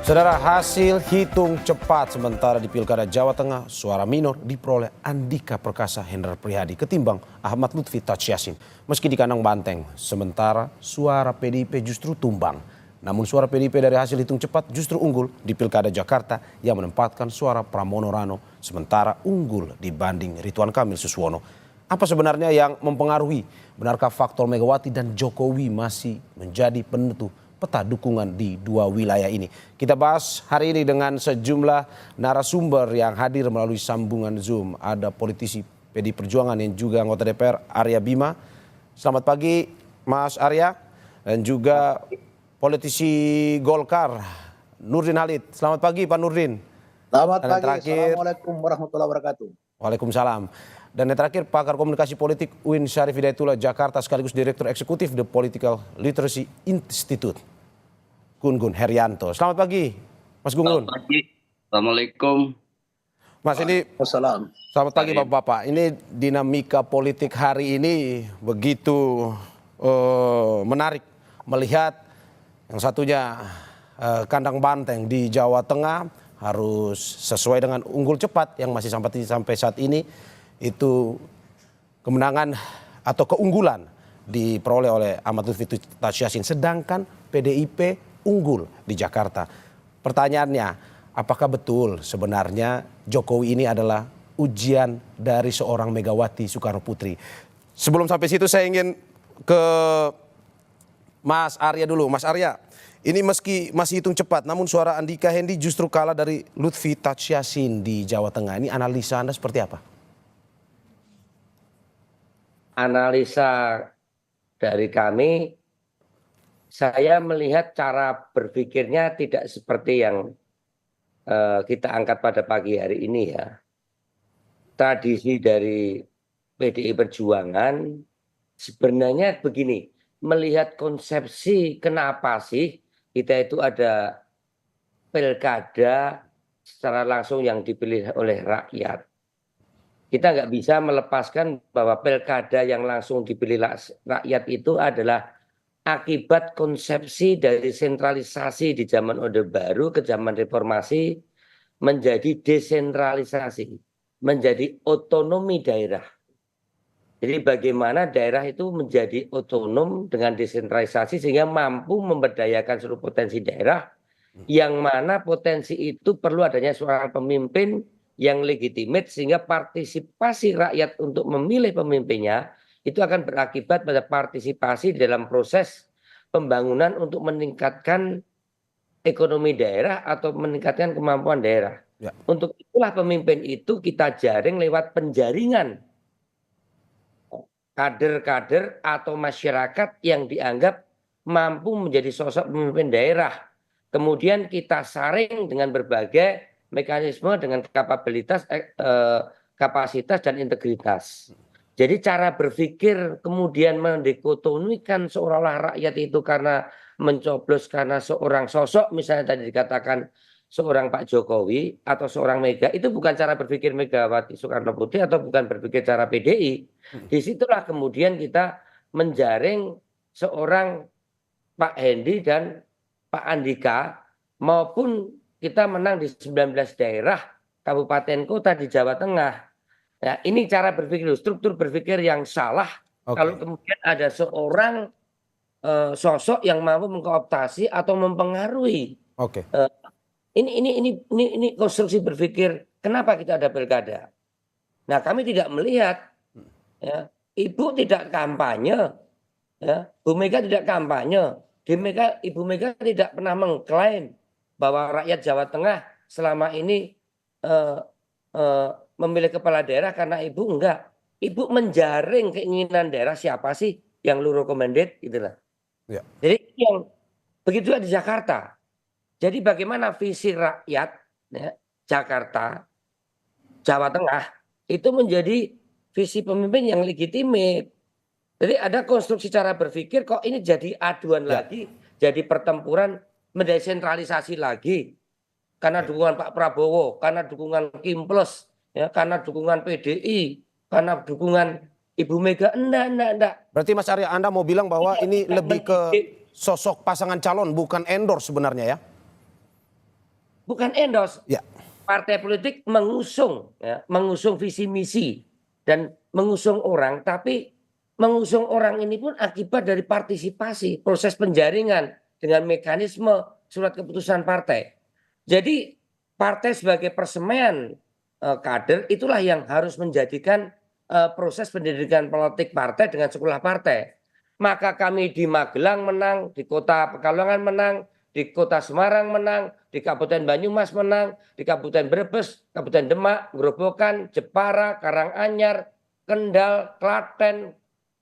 Saudara, hasil hitung cepat sementara di Pilkada Jawa Tengah, suara minor diperoleh Andika Perkasa Hendrar Prihadi ketimbang Ahmad Lutfi Taj Yassin. Meski di kandang banteng, sementara suara PDIP justru tumbang. Namun suara PDIP dari hasil hitung cepat justru unggul di Pilkada Jakarta yang menempatkan suara Pramono Rano sementara unggul dibanding Ridwan Kamil Suswono. Apa sebenarnya yang mempengaruhi? Benarkah faktor Megawati dan Jokowi masih menjadi penentu peta dukungan di dua wilayah ini? Kita bahas hari ini dengan sejumlah narasumber yang hadir melalui sambungan Zoom. Ada politisi PD Perjuangan yang juga anggota DPR, Arya Bima. Selamat pagi Mas Arya. Dan juga politisi Golkar, Nurdin Halid. Selamat pagi Pak Nurdin. Selamat Dan pagi, terakhir, Assalamualaikum warahmatullahi wabarakatuh. Waalaikumsalam. Dan yang terakhir, pakar komunikasi politik UIN Syarif Hidayatullah Jakarta sekaligus Direktur Eksekutif The Political Literacy Institute, Gun Gun Herianto. Selamat pagi, Mas Gun Gun. Selamat pagi. Assalamualaikum. Mas, ini Wassalam. selamat pagi Bapak-Bapak. Ini dinamika politik hari ini begitu menarik melihat yang satunya kandang banteng di Jawa Tengah harus sesuai dengan unggul cepat yang masih sampai saat ini. Itu kemenangan atau keunggulan diperoleh oleh Ahmad Lutfi Taj Yassin, sedangkan PDIP unggul di Jakarta. Pertanyaannya, apakah betul sebenarnya Jokowi ini adalah ujian dari seorang Megawati Soekarno Putri? Sebelum sampai situ saya ingin ke Mas Arya dulu. Mas Arya, ini meski masih hitung cepat, namun suara Andika Hendi justru kalah dari Lutfi Taj Yassin di Jawa Tengah. Ini analisa Anda seperti apa? Analisa dari kami, saya melihat cara berpikirnya tidak seperti yang kita angkat pada pagi hari ini ya. Tradisi dari PDI Perjuangan sebenarnya begini, melihat konsepsi kenapa sih kita itu ada pilkada secara langsung yang dipilih oleh rakyat. Kita nggak bisa melepaskan bahwa pilkada yang langsung dipilih rakyat itu adalah akibat konsepsi dari sentralisasi di zaman Orde Baru ke zaman Reformasi menjadi desentralisasi, menjadi otonomi daerah. Jadi bagaimana daerah itu menjadi otonom dengan desentralisasi sehingga mampu memberdayakan seluruh potensi daerah, yang mana potensi itu perlu adanya seorang pemimpin yang legitimate sehingga partisipasi rakyat untuk memilih pemimpinnya itu akan berakibat pada partisipasi di dalam proses pembangunan untuk meningkatkan ekonomi daerah atau meningkatkan kemampuan daerah. Ya. Untuk itulah pemimpin itu kita jaring lewat penjaringan kader-kader atau masyarakat yang dianggap mampu menjadi sosok pemimpin daerah. Kemudian kita saring dengan berbagai mekanisme dengan kapabilitas, kapasitas dan integritas. Jadi cara berpikir kemudian mendikotomikan seolah-olah rakyat itu karena mencoblos karena seorang sosok, misalnya tadi dikatakan seorang Pak Jokowi atau seorang Mega, itu bukan cara berpikir Megawati Soekarno Putri atau bukan berpikir cara PDI. Disitulah kemudian kita menjaring seorang Pak Hendi dan Pak Andika, maupun kita menang di 19 daerah kabupaten kota di Jawa Tengah. Nah, ini cara berpikir, struktur berpikir yang salah. Kalau kemudian ada seorang sosok yang mampu mengkooptasi atau mempengaruhi. Ini konstruksi berpikir kenapa kita ada pilkada. Nah, kami tidak melihat, ya, Ibu tidak kampanye, ya, Bu Mega tidak kampanye, Ibu Mega tidak pernah mengklaim bahwa rakyat Jawa Tengah selama ini memilih kepala daerah karena Ibu enggak. Ibu menjaring keinginan daerah siapa sih yang lu recommended gitulah. Ya. Jadi yang begitu di Jakarta. Jadi bagaimana visi rakyat, ya, Jakarta, Jawa Tengah itu menjadi visi pemimpin yang legitimate. Jadi ada konstruksi cara berpikir kok ini jadi aduan lagi, jadi pertempuran, mendesentralisasi lagi karena dukungan Pak Prabowo, karena dukungan Kim Plus, ya, karena dukungan PDI, karena dukungan Ibu Mega. Enggak. Berarti Mas Arya, Anda mau bilang bahwa ini lebih ke sosok pasangan calon bukan endorse sebenarnya ya? bukan endorse. Ya. Partai politik mengusung, ya, mengusung visi misi dan mengusung orang, tapi mengusung orang ini pun akibat dari partisipasi, proses penjaringan dengan mekanisme surat keputusan partai. Jadi partai sebagai persemaian kader itulah yang harus menjadikan proses pendidikan politik partai dengan sekolah partai. Maka kami di Magelang menang, di kota Pekalongan menang, di kota Semarang menang, di Kabupaten Banyumas menang, di Kabupaten Brebes, Kabupaten Demak, Grobogan, Jepara, Karanganyar, Kendal, Klaten,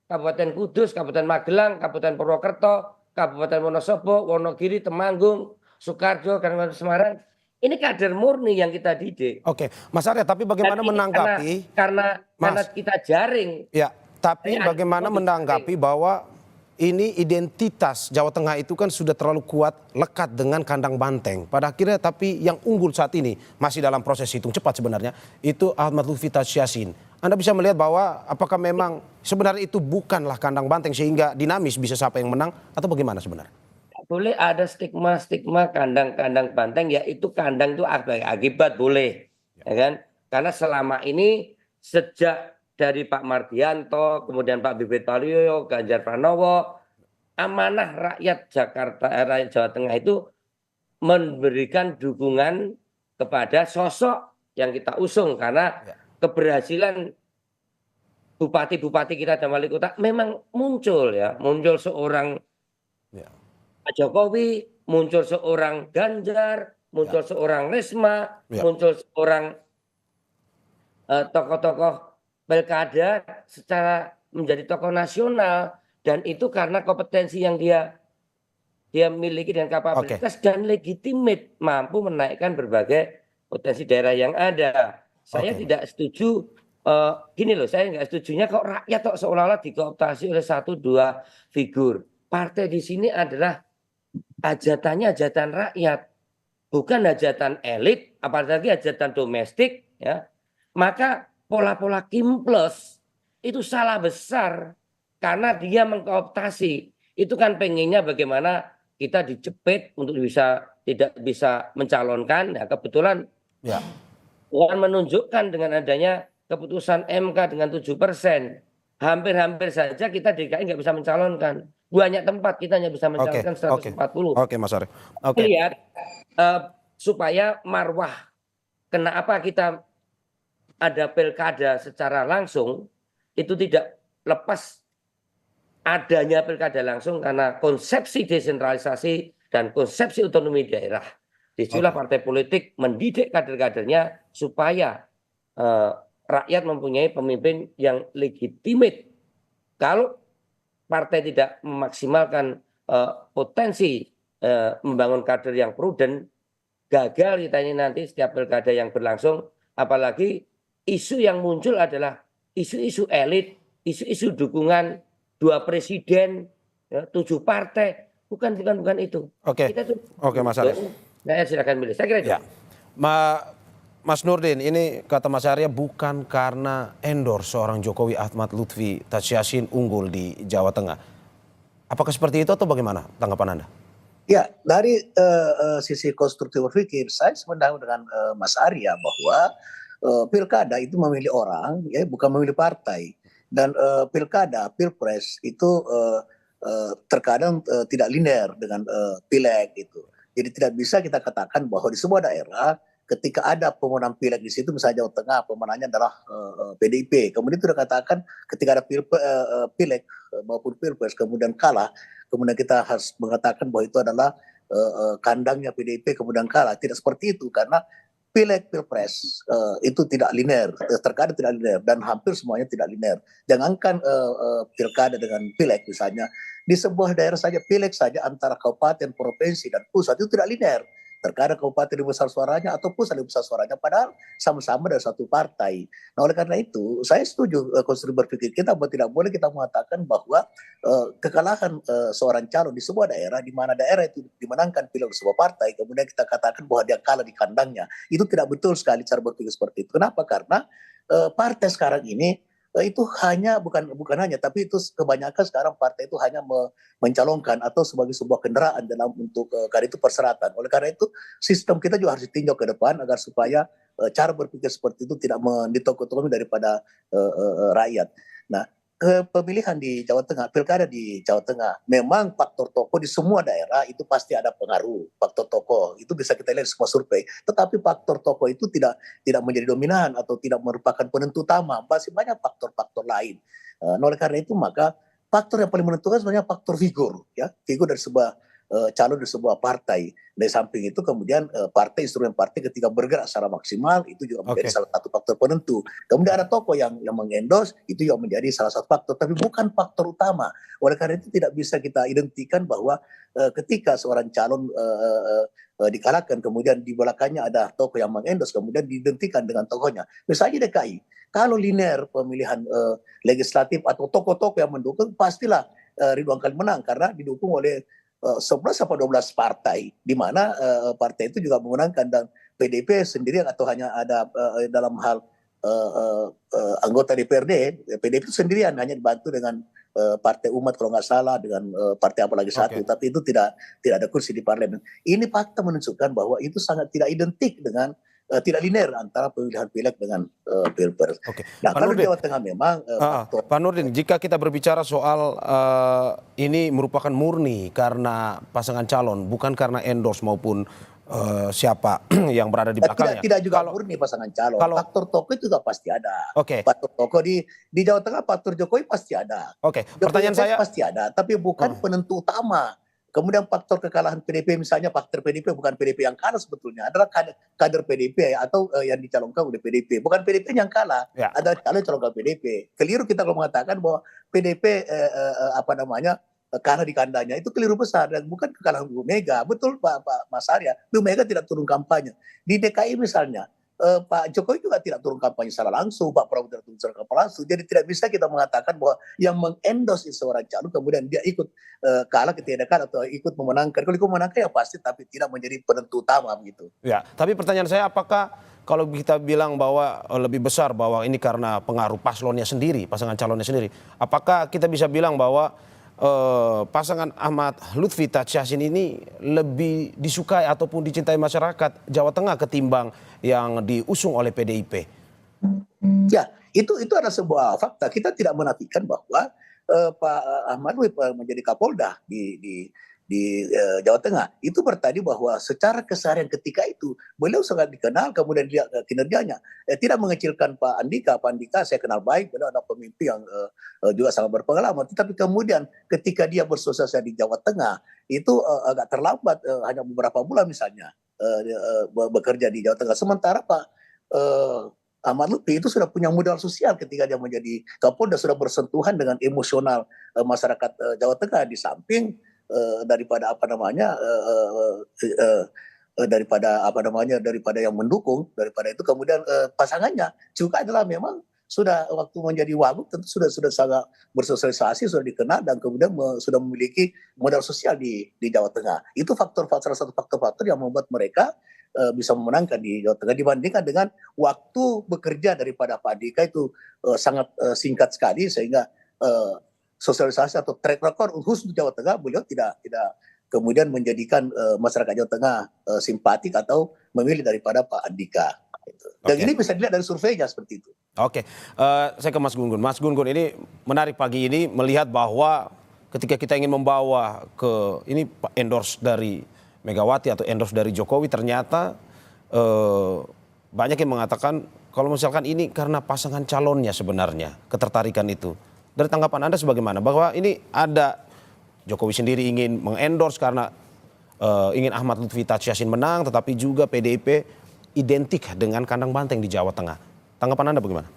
Kabupaten Kudus, Kabupaten Magelang, Kabupaten Purwokerto, Kabupaten Wonosobo, Wonogiri, Temanggung, Sukoharjo, Kabupaten Semarang. Ini kader murni yang kita didik. Oke, Mas Arya, tapi bagaimana Dan ini menanggapi? karena Mas. kita jaring. Ya, tapi Ini ada bagaimana semua menanggapi bahwa ini identitas Jawa Tengah itu kan sudah terlalu kuat lekat dengan kandang banteng. Pada akhirnya tapi yang unggul saat ini masih dalam proses hitung cepat sebenarnya itu Ahmad Lutfi Tadsyasin. Anda bisa melihat bahwa apakah memang sebenarnya itu bukanlah kandang banteng sehingga dinamis bisa siapa yang menang atau bagaimana sebenarnya? Boleh ada stigma-stigma kandang-kandang banteng, ya itu kandang itu akibat boleh, ya kan? Karena selama ini sejak dari Pak Mardianto, kemudian Pak Bibit Waluyo, Ganjar Pranowo, amanah rakyat Jakarta, rakyat Jawa Tengah itu memberikan dukungan kepada sosok yang kita usung karena keberhasilan bupati-bupati kita dan wali kota memang muncul ya, muncul seorang Pak Jokowi, muncul seorang Ganjar, muncul seorang Risma, muncul seorang tokoh-tokoh pilkada secara menjadi tokoh nasional, dan itu karena kompetensi yang dia miliki dan kapabilitas dan legitimate mampu menaikkan berbagai potensi daerah yang ada. Saya tidak setuju gini loh, saya nggak setujunya kok rakyat kok seolah-olah dikooptasi oleh satu dua figur. Partai di sini adalah hajatannya hajatan rakyat, bukan hajatan elit, apalagi hajatan domestik, ya. Maka pola-pola Kimples itu salah besar karena dia mengkooptasi. Itu kan pengennya bagaimana kita dijepit untuk tidak bisa mencalonkan. Ya, kebetulan Tuhan menunjukkan dengan adanya keputusan MK dengan 7%. Hampir-hampir saja kita DKI nggak bisa mencalonkan. Banyak tempat kita hanya bisa mencalonkan 140. Oke, Mas Arya. Lihat supaya marwah, kenapa kita ada pilkada secara langsung, itu tidak lepas adanya pilkada langsung karena konsepsi desentralisasi dan konsepsi otonomi daerah. Disitulah partai politik mendidik kader-kadernya supaya rakyat mempunyai pemimpin yang legitimate. Kalau partai tidak memaksimalkan potensi membangun kader yang prudent, gagal kita ini nanti setiap pilkada yang berlangsung. Apalagi isu yang muncul adalah isu-isu elit, isu-isu dukungan 2 presiden, 7 partai, bukan itu. Oke, Mas Arya. Saya silakan milih. Saya kira itu. Ya. Mas Nurdin, ini kata Mas Arya bukan karena endorse seorang Jokowi Ahmad Lutfi Tadsyasin unggul di Jawa Tengah. Apakah seperti itu atau bagaimana tanggapan Anda? Ya, dari sisi konstruktif berpikir, saya sependapat dengan Mas Arya bahwa pilkada itu memilih orang, ya bukan memilih partai. Dan pilkada, pilpres itu terkadang tidak linear dengan pileg itu. Jadi tidak bisa kita katakan bahwa di sebuah daerah ketika ada pemenang pileg di situ, misalnya Jawa Tengah pemenangnya adalah PDIP, kemudian itu dikatakan ketika ada pileg maupun pilpres kemudian kalah, kemudian kita harus mengatakan bahwa itu adalah kandangnya PDIP kemudian kalah. Tidak seperti itu karena pileg pilpres itu tidak linear, terkadang tidak linear dan hampir semuanya tidak linear. Jangankan pilkada dengan pileg misalnya, di sebuah daerah saja pileg saja antara kabupaten, provinsi dan pusat itu tidak linear. Terkadang kabupaten lebih besar suaranya atau pusat lebih besar suaranya, padahal sama-sama dari satu partai. Nah oleh karena itu saya setuju konstruksi berpikir kita bahwa tidak boleh kita mengatakan bahwa kekalahan seorang calon di sebuah daerah, di mana daerah itu dimenangkan pileg sebuah partai, kemudian kita katakan bahwa dia kalah di kandangnya. Itu tidak betul sekali cara berpikir seperti itu. Kenapa? Karena partai sekarang ini itu hanya bukan hanya, tapi itu kebanyakan sekarang partai itu hanya mencalonkan atau sebagai sebuah kendaraan dalam untuk karena itu persyaratan. Oleh karena itu sistem kita juga harus ditinjau ke depan agar supaya cara berpikir seperti itu tidak ditokok-tokomi daripada rakyat. Nah, pemilihan di Jawa Tengah, pilkada di Jawa Tengah, memang faktor tokoh di semua daerah itu pasti ada pengaruh. Faktor tokoh itu bisa kita lihat di semua survei. Tetapi faktor tokoh itu tidak menjadi dominan atau tidak merupakan penentu utama. Masih banyak faktor-faktor lain. Oleh karena itu maka faktor yang paling menentukan sebenarnya faktor figur, ya, figur dari sebuah calon dari sebuah partai. Dari samping itu kemudian instrumen partai ketika bergerak secara maksimal itu juga menjadi salah satu faktor penentu. Kemudian ada tokoh yang mengendorse itu juga menjadi salah satu faktor, tapi bukan faktor utama. Oleh karena itu tidak bisa kita identikan bahwa ketika seorang calon dikalahkan kemudian di belakangnya ada tokoh yang mengendorse kemudian diidentikan dengan tokohnya. Misalnya DKI, kalau linear pemilihan legislatif atau tokoh-tokoh yang mendukung pastilah Ridwan Kamil menang karena didukung oleh 11 atau 12 partai, di mana partai itu juga memenangkan dan PDIP sendirian atau hanya ada dalam hal anggota DPRD, PDIP itu sendirian hanya dibantu dengan Partai Umat kalau nggak salah dengan partai apa lagi satu, tapi itu tidak ada kursi di parlemen. Ini fakta menunjukkan bahwa itu sangat tidak identik dengan tidak linear antara pemilihan pileg dengan pilpres. Nah, kalau di Jawa Tengah memang Pak Nurdin, jika kita berbicara soal ini merupakan murni karena pasangan calon, bukan karena endorse maupun siapa yang berada di belakangnya. Tidak juga murni pasangan calon. Faktor tokoh itu juga pasti ada. Faktor tokoh di Jawa Tengah, faktor Jokowi pasti ada. Pertanyaan saya pasti ada, tapi bukan penentu utama. Kemudian faktor kekalahan PDIP misalnya, faktor PDIP bukan PDIP yang kalah sebetulnya, adalah kader PDIP atau yang dicalonkan oleh PDIP. Bukan PDIP yang kalah, ada calon calonkan PDIP. Keliru kita kalau mengatakan bahwa PDIP kalah di kandangnya, itu keliru besar dan bukan kekalahan Bu Mega. Betul Pak Mas Arya, Bu Mega tidak turun kampanye. Di DKI misalnya, Pak Jokowi juga tidak turun kampanye secara langsung, Pak Prabowo tidak turun secara kampanye langsung. Jadi tidak bisa kita mengatakan bahwa yang mengendorse seorang calon kemudian dia ikut kalah ketika dekat atau ikut memenangkan. Kalau ikut memenangkan ya pasti, tapi tidak menjadi penentu utama begitu. Ya, tapi pertanyaan saya apakah kalau kita bilang bahwa lebih besar bahwa ini karena pengaruh paslonnya sendiri, pasangan calonnya sendiri, apakah kita bisa bilang bahwa pasangan Ahmad Lutfi Tads Yassin ini lebih disukai ataupun dicintai masyarakat Jawa Tengah ketimbang yang diusung oleh PDIP? Ya, itu adalah sebuah fakta. Kita tidak menafikan bahwa Pak Ahmad Lutfi menjadi Kapolda di Jawa Tengah itu bertadi bahwa secara keseharian ketika itu beliau sangat dikenal, kemudian dia kinerjanya tidak mengecilkan Pak Andika saya kenal baik, beliau adalah pemimpin yang juga sangat berpengalaman, tetapi kemudian ketika dia bersosialisasi di Jawa Tengah itu agak terlambat, hanya beberapa bulan misalnya bekerja di Jawa Tengah, sementara Pak Ahmad Lutfi itu sudah punya modal sosial ketika dia menjadi Kapolda, sudah bersentuhan dengan emosional masyarakat Jawa Tengah, di samping daripada yang mendukung, daripada itu kemudian pasangannya juga adalah memang sudah waktu menjadi wagub tentu sudah sangat bersosialisasi, sudah dikenal dan kemudian sudah memiliki modal sosial di Jawa Tengah. Itu salah satu faktor yang membuat mereka bisa memenangkan di Jawa Tengah dibandingkan dengan waktu bekerja daripada Pak Andika itu sangat singkat sekali, sehingga sosialisasi atau track record khusus di Jawa Tengah beliau tidak kemudian menjadikan masyarakat Jawa Tengah simpatik atau memilih daripada Pak Andika. Dan ini bisa dilihat dari surveinya seperti itu. Saya ke Mas Gun-Gun. Mas Gun-Gun, ini menarik pagi ini melihat bahwa ketika kita ingin membawa ke ini endorse dari Megawati atau endorse dari Jokowi, ternyata banyak yang mengatakan kalau misalkan ini karena pasangan calonnya sebenarnya ketertarikan itu. Dari tanggapan Anda sebagaimana? Bahwa ini ada Jokowi sendiri ingin mengendorse karena ingin Ahmad Lutfi Tads Yassin menang, tetapi juga PDIP identik dengan kandang banteng di Jawa Tengah. Tanggapan Anda bagaimana?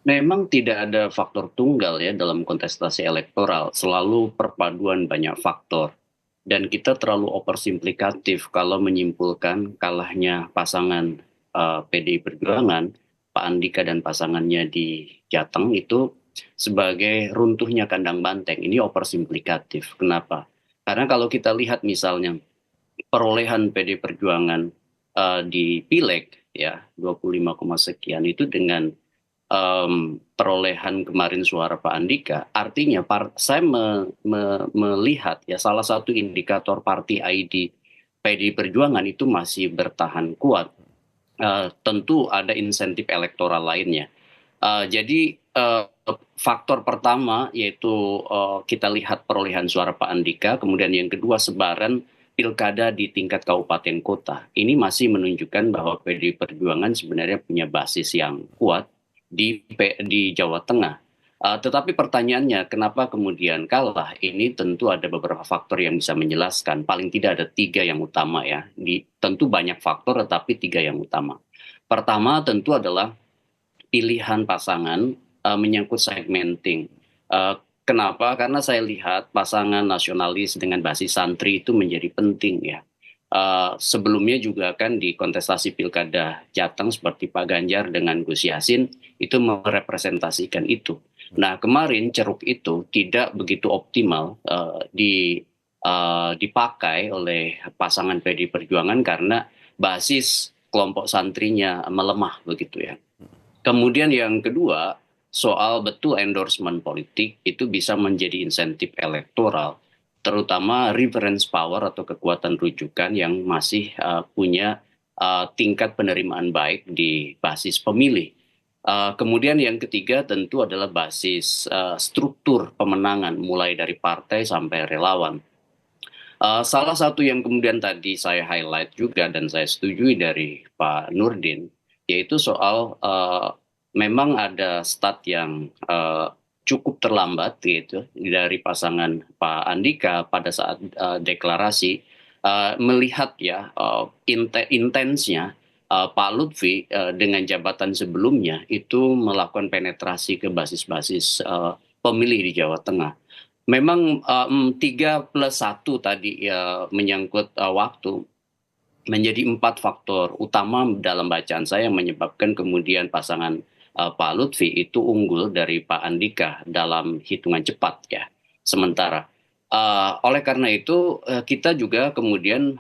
Memang tidak ada faktor tunggal ya dalam kontestasi elektoral, selalu perpaduan banyak faktor. Dan kita terlalu oversimplikatif kalau menyimpulkan kalahnya pasangan PDI Perjuangan, Pak Andika dan pasangannya di Jateng itu sebagai runtuhnya kandang banteng. Ini oversimplikatif. Kenapa? Karena kalau kita lihat misalnya perolehan PDI Perjuangan di Pileg ya 25, sekian itu dengan perolehan kemarin suara Pak Andika, artinya saya melihat ya salah satu indikator party ID PDI Perjuangan itu masih bertahan kuat. Tentu ada insentif elektoral lainnya. Jadi faktor pertama yaitu kita lihat perolehan suara Pak Andika, kemudian yang kedua sebaran pilkada di tingkat kabupaten kota. Ini masih menunjukkan bahwa PDI Perjuangan sebenarnya punya basis yang kuat di Jawa Tengah. Tetapi pertanyaannya, kenapa kemudian kalah? Ini tentu ada beberapa faktor yang bisa menjelaskan. Paling tidak ada 3 yang utama ya. Tentu banyak faktor, tetapi 3 yang utama. Pertama tentu adalah pilihan pasangan menyangkut segmenting. Kenapa? Karena saya lihat pasangan nasionalis dengan basis santri itu menjadi penting ya. Sebelumnya juga kan di kontestasi pilkada Jateng seperti Pak Ganjar dengan Gus Yassin itu merepresentasikan itu. Nah kemarin ceruk itu tidak begitu optimal dipakai oleh pasangan PDI Perjuangan karena basis kelompok santrinya melemah begitu ya. Kemudian yang kedua soal betul endorsement politik itu bisa menjadi insentif elektoral, terutama reference power atau kekuatan rujukan yang masih punya tingkat penerimaan baik di basis pemilih. Kemudian yang ketiga tentu adalah basis struktur pemenangan mulai dari partai sampai relawan. Salah satu yang kemudian tadi saya highlight juga dan saya setujui dari Pak Nurdin, yaitu soal memang ada stat yang cukup terlambat gitu dari pasangan Pak Andika pada saat deklarasi, melihat ya intensnya Pak Lutfi dengan jabatan sebelumnya itu melakukan penetrasi ke basis-basis pemilih di Jawa Tengah. Memang 3+1 tadi ya menyangkut waktu menjadi 4 faktor utama dalam bacaan saya yang menyebabkan kemudian pasangan Pak Lutfi itu unggul dari Pak Andika dalam hitungan cepat ya. Sementara oleh karena itu kita juga kemudian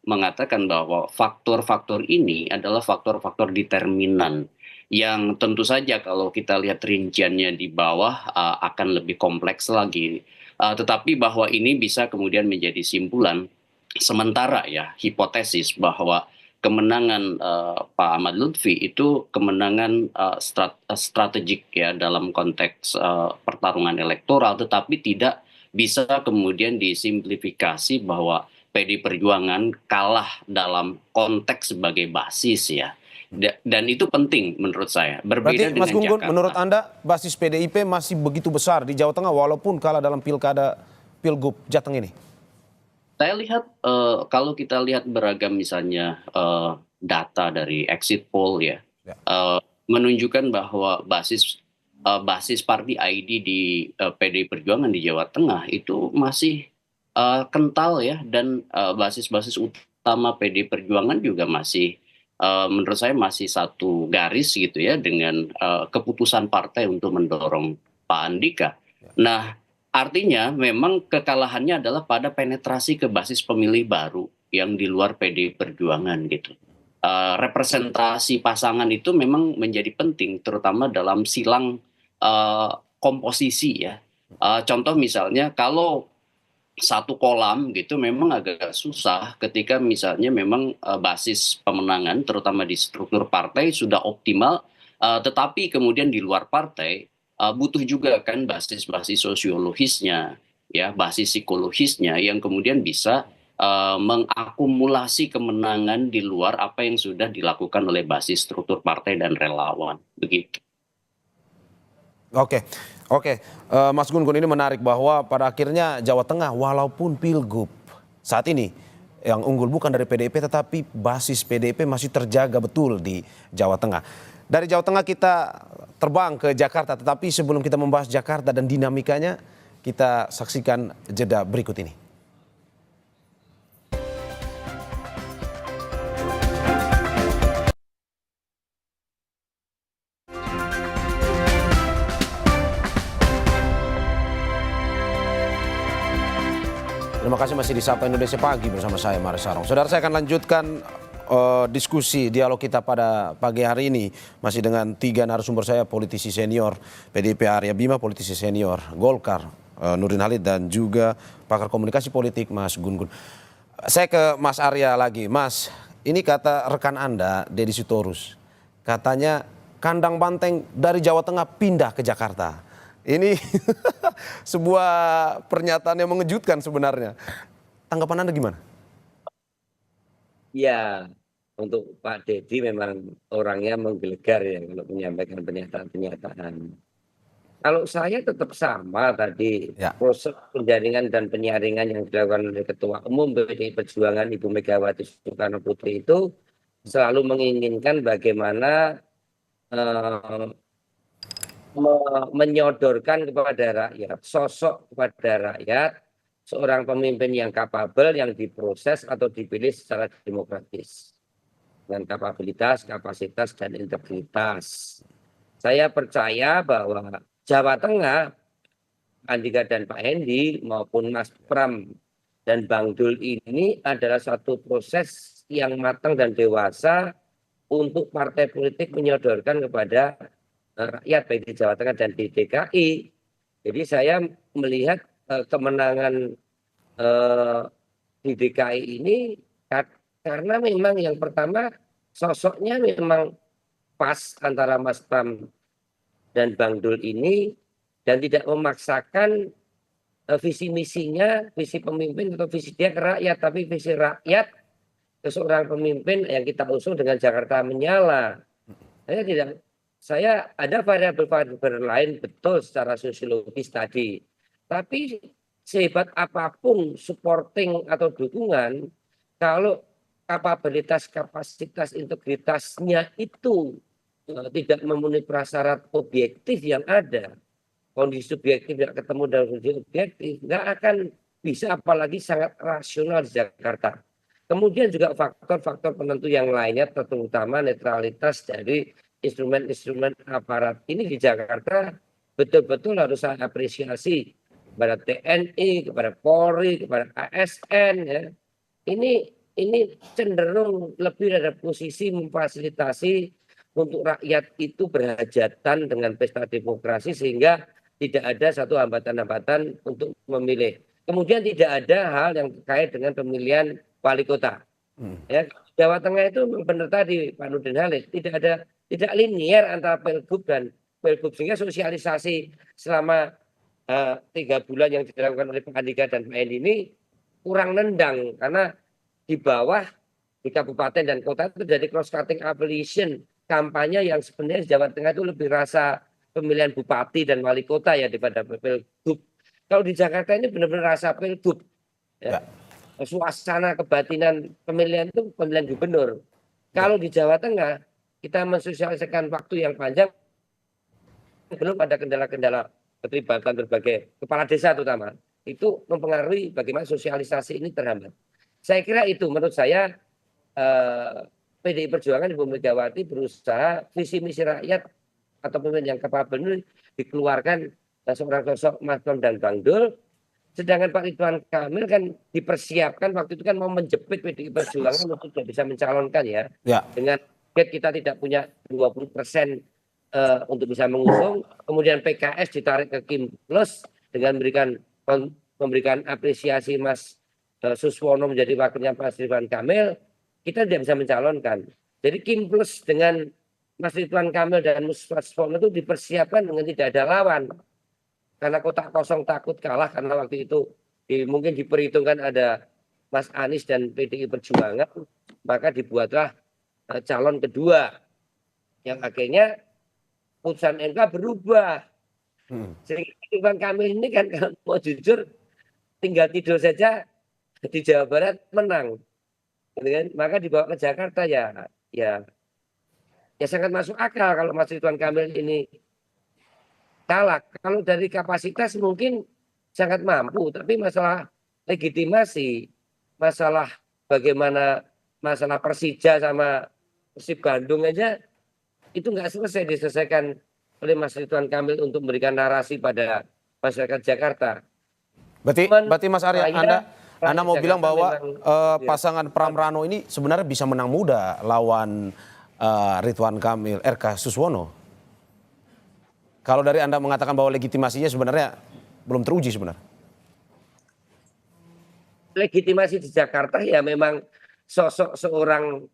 mengatakan bahwa faktor-faktor ini adalah faktor-faktor determinan yang tentu saja kalau kita lihat rinciannya di bawah akan lebih kompleks lagi. Tetapi bahwa ini bisa kemudian menjadi simpulan sementara ya, hipotesis bahwa kemenangan Pak Ahmad Lutfi itu kemenangan strategik ya dalam konteks pertarungan elektoral, tetapi tidak bisa kemudian disimplifikasi bahwa PDI Perjuangan kalah dalam konteks sebagai basis ya. Dan itu penting menurut saya. Berbeda Berarti Mas dengan Gun-Gun, Jakarta. menurut Anda basis PDIP masih begitu besar di Jawa Tengah walaupun kalah dalam pilkada Pilgub Jateng ini? Saya lihat kalau kita lihat beragam misalnya data dari exit poll ya, menunjukkan bahwa basis party ID di PDI Perjuangan di Jawa Tengah itu masih kental ya, dan basis-basis utama PDI Perjuangan juga masih menurut saya masih satu garis gitu ya dengan keputusan partai untuk mendorong Pak Andika. Nah, artinya memang kekalahannya adalah pada penetrasi ke basis pemilih baru yang di luar PDI Perjuangan gitu. Representasi pasangan itu memang menjadi penting terutama dalam silang komposisi ya. Contoh misalnya kalau satu kolam gitu memang agak susah ketika misalnya memang basis pemenangan terutama di struktur partai sudah optimal, tetapi kemudian di luar partai butuh juga kan basis-basis sosiologisnya ya, basis psikologisnya yang kemudian bisa mengakumulasi kemenangan di luar apa yang sudah dilakukan oleh basis struktur partai dan relawan begitu. Oke. Mas Gun-Gun, ini menarik bahwa pada akhirnya Jawa Tengah walaupun Pilgub saat ini yang unggul bukan dari PDIP tetapi basis PDIP masih terjaga betul di Jawa Tengah. Dari Jawa Tengah kita terbang ke Jakarta, tetapi sebelum kita membahas Jakarta dan dinamikanya kita saksikan jeda berikut ini. Terima kasih masih di Sapa Indonesia Pagi bersama saya Maris Sarong. Saudara, saya akan lanjutkan diskusi dialog kita pada pagi hari ini masih dengan 3 narasumber saya, politisi senior PDIP Arya Bima, politisi senior Golkar Nurdin Halid, dan juga pakar komunikasi politik Mas Gun Gun. Saya ke Mas Arya lagi. Mas, ini kata rekan Anda Deddy Sitorus, katanya kandang banteng dari Jawa Tengah pindah ke Jakarta. Ini sebuah pernyataan yang mengejutkan sebenarnya. Tanggapan Anda gimana? Ya, untuk Pak Deddy memang orangnya menggelegar ya kalau menyampaikan pernyataan-pernyataan. Kalau saya tetap sama tadi, Ya. proses penjaringan dan penyaringan yang dilakukan oleh Ketua Umum PDI Perjuangan Ibu Megawati Soekarno Putri itu selalu menginginkan bagaimana menyodorkan kepada rakyat, sosok kepada rakyat, seorang pemimpin yang kapabel, yang diproses atau dipilih secara demokratis. Dengan kapabilitas, kapasitas, dan integritas. Saya percaya bahwa Jawa Tengah, Andika dan Pak Hendi maupun Mas Pram dan Bang Dul ini adalah satu proses yang matang dan dewasa untuk partai politik menyodorkan kepada rakyat baik di Jawa Tengah dan di DKI. Jadi saya melihat kemenangan di DKI ini karena memang yang pertama sosoknya memang pas antara Mas Pram dan Bang Dul ini, dan tidak memaksakan visi misinya, visi pemimpin atau visi dia ke rakyat, tapi visi rakyat ke seorang pemimpin yang kita usung dengan Jakarta menyala. Saya ada variabel-variabel lain betul secara sosiologis tadi, tapi sehebat apapun supporting atau dukungan, kalau kapabilitas, kapasitas, integritasnya itu tidak memenuhi prasyarat objektif yang ada, kondisi subjektif tidak ketemu dalam kondisi objektif, nggak akan bisa, apalagi sangat rasional di Jakarta. Kemudian juga faktor-faktor penentu yang lainnya, terutama netralitas dari instrumen-instrumen aparat ini di Jakarta betul-betul harus saya apresiasi kepada TNI, kepada Polri, kepada ASN ya. Ini cenderung lebih dari posisi memfasilitasi untuk rakyat itu berhajatan dengan pesta demokrasi sehingga tidak ada satu hambatan-hambatan untuk memilih. Kemudian tidak ada hal yang terkait dengan pemilihan wali kota. Ya, Jawa Tengah itu benar tadi Pak Nurdin Halid, tidak linear antara Pilgub dan Pilgub, sehingga sosialisasi selama 3 bulan yang dilakukan oleh Pak Andika dan Pak Endi ini kurang nendang, karena di bawah di kabupaten dan kota itu terjadi cross cutting affiliation, kampanye yang sebenarnya di Jawa Tengah itu lebih rasa pemilihan bupati dan wali kota ya daripada Pilgub. Kalau di Jakarta ini benar-benar rasa Pilgub. Ya. Suasana kebatinan pemilihan itu pemilihan gubernur. Kalau di Jawa Tengah kita mensosialisasikan waktu yang panjang, belum ada kendala-kendala keterlibatan berbagai kepala desa terutama, itu mempengaruhi bagaimana sosialisasi ini terhambat. Saya kira itu menurut saya PDI Perjuangan Ibu Megawati berusaha visi misi rakyat atau pemimpin yang kapabel dikeluarkan seorang sosok Mas Pram dan Bang Dul. Sedangkan Pak Ridwan Kamil kan dipersiapkan waktu itu kan mau menjepit PDI Perjuangan untuk tidak bisa mencalonkan ya. Dengan kita tidak punya 20% untuk bisa mengusung, kemudian PKS ditarik ke Kim Plus dengan memberikan apresiasi Mas Suswono menjadi wakilnya Mas Ridwan Kamil, kita tidak bisa mencalonkan. Jadi Kim Plus dengan Mas Ridwan Kamil dan Mas Suswono itu dipersiapkan dengan tidak ada lawan. Karena kotak kosong takut kalah, karena waktu itu mungkin diperhitungkan ada Mas Anies dan PDI Perjuangan, maka dibuatlah calon kedua yang akhirnya putusan MK berubah. Sehingga Ridwan Kamil ini kan kalau mau jujur tinggal tidur saja di Jawa Barat menang. Maka dibawa ke Jakarta ya sangat masuk akal kalau Mas Ridwan Kamil ini kalah. Kalau dari kapasitas mungkin sangat mampu, tapi masalah legitimasi, masalah bagaimana masalah Persija sama Persib Bandung aja itu nggak selesai diselesaikan oleh Mas Ridwan Kamil untuk memberikan narasi pada masyarakat Jakarta. Berarti Mas Arya, Anda Anda mau bilang Jakarta bahwa memang pasangan Pram Rano ini sebenarnya bisa menang muda lawan Ridwan Kamil, RK Suswono. Kalau dari Anda mengatakan bahwa legitimasinya sebenarnya belum teruji sebenarnya. legitimasi di Jakarta ya memang sosok seorang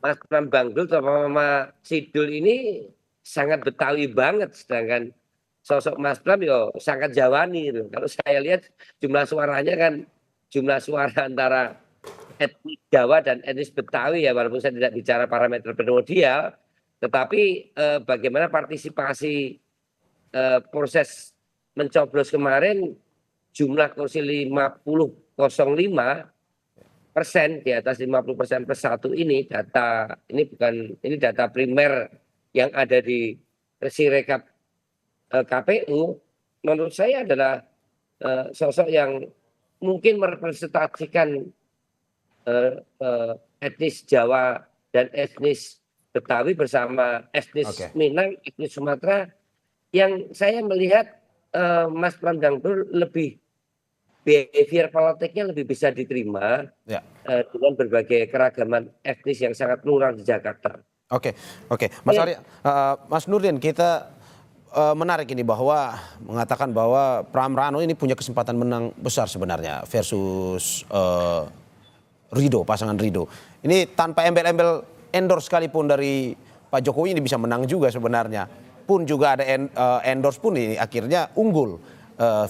Mas Pram Bangdul atau Mama Sidul ini sangat Betawi banget, sedangkan sosok Mas Pram ya sangat Jawani gitu. Kalau saya lihat jumlah suaranya kan jumlah suara antara etnis Jawa dan etnis Betawi ya, walaupun saya tidak bicara parameter primordial, tetapi bagaimana partisipasi proses mencoblos kemarin jumlah kursi 50,05% di atas 50% plus satu ini data ini data primer yang ada di Sirekap KPU, menurut saya adalah sosok yang mungkin merepresentasikan etnis Jawa dan etnis Betawi bersama etnis Minang, etnis Sumatera, yang saya melihat Mas Pram Bangdul lebih behavior politiknya lebih bisa diterima dengan berbagai keragaman etnis yang sangat plural di Jakarta. Oke, Mas Arya, Mas Nurdin, kita menarik ini bahwa mengatakan bahwa Pram Rano ini punya kesempatan menang besar sebenarnya versus Ridho, pasangan Ridho. Ini tanpa embel-embel endorse sekalipun dari Pak Jokowi ini bisa menang juga sebenarnya. Pun juga ada endorse pun ini akhirnya unggul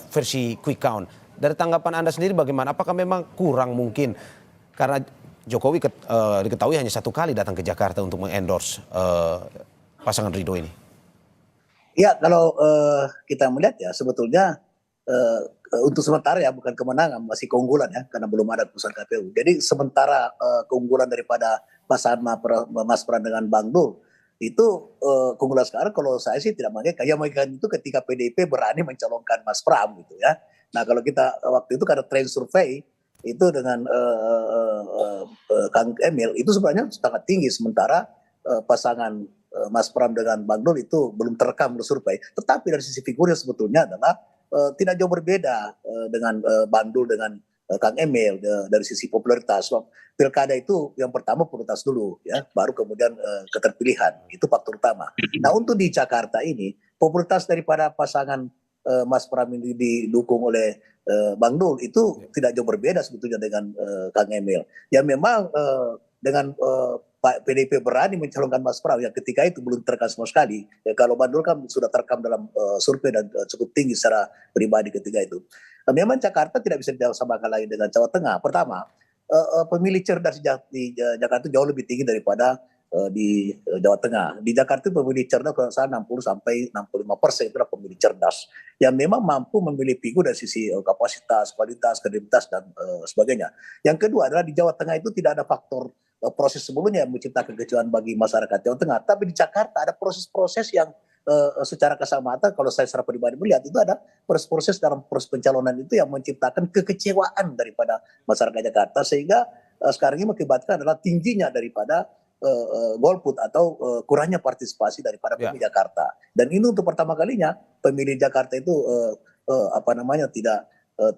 versi quick count. Dari tanggapan Anda sendiri bagaimana? Apakah memang kurang mungkin karena Jokowi diketahui hanya 1 kali datang ke Jakarta untuk mengendorse pasangan Ridho ini? Ya, kalau kita melihat ya sebetulnya untuk sementara ya bukan kemenangan, masih keunggulan ya karena belum ada keputusan KPU. Jadi sementara keunggulan daripada pasangan Mas Pram dengan Bang Dul itu keunggulan sekarang kalau saya sih tidak mengingat. Yang mengingat itu ketika PDIP berani mencalonkan Mas Pram gitu ya. Nah kalau kita waktu itu karena trend survei itu dengan Kang Emil itu sebenarnya sangat tinggi, sementara pasangan Mas Pram dengan Bang Dul itu belum terekam survei. Tetapi dari sisi figurnya sebetulnya adalah tidak jauh berbeda dengan Bang Dul dengan Kang Emil dari sisi popularitas. Pilkada itu yang pertama popularitas dulu ya, baru kemudian keterpilihan. Itu faktor utama. Nah untuk di Jakarta ini popularitas daripada pasangan Mas Pram ini didukung oleh Bang Dul itu tidak jauh berbeda sebetulnya dengan Kang Emil. Ya memang dengan Pak PDIP berani mencalonkan Mas Pram yang ketika itu belum terekam sama sekali. Ya, kalau Bang Dul kan sudah terekam dalam survei dan cukup tinggi secara pribadi ketika itu. Memang Jakarta tidak bisa disamakan lagi dengan Jawa Tengah. Pertama, pemilih cerdas di Jakarta jauh lebih tinggi daripada di Jawa Tengah. Di Jakarta pemilih cerdas kalau saya 60 sampai 65% itu adalah pemilih cerdas yang memang mampu memilih figur dari sisi kapasitas, kualitas, kredibilitas dan sebagainya. Yang kedua adalah di Jawa Tengah itu tidak ada faktor proses sebelumnya yang menciptakan kekecewaan bagi masyarakat Jawa Tengah. Tapi di Jakarta ada proses-proses yang secara kasat mata kalau saya secara pribadi melihat itu ada proses-proses dalam proses pencalonan itu yang menciptakan kekecewaan daripada masyarakat Jakarta sehingga sekarang ini mengakibatkan adalah tingginya daripada golput atau kurangnya partisipasi daripada pemilih Jakarta. Dan ini untuk pertama kalinya pemilih Jakarta itu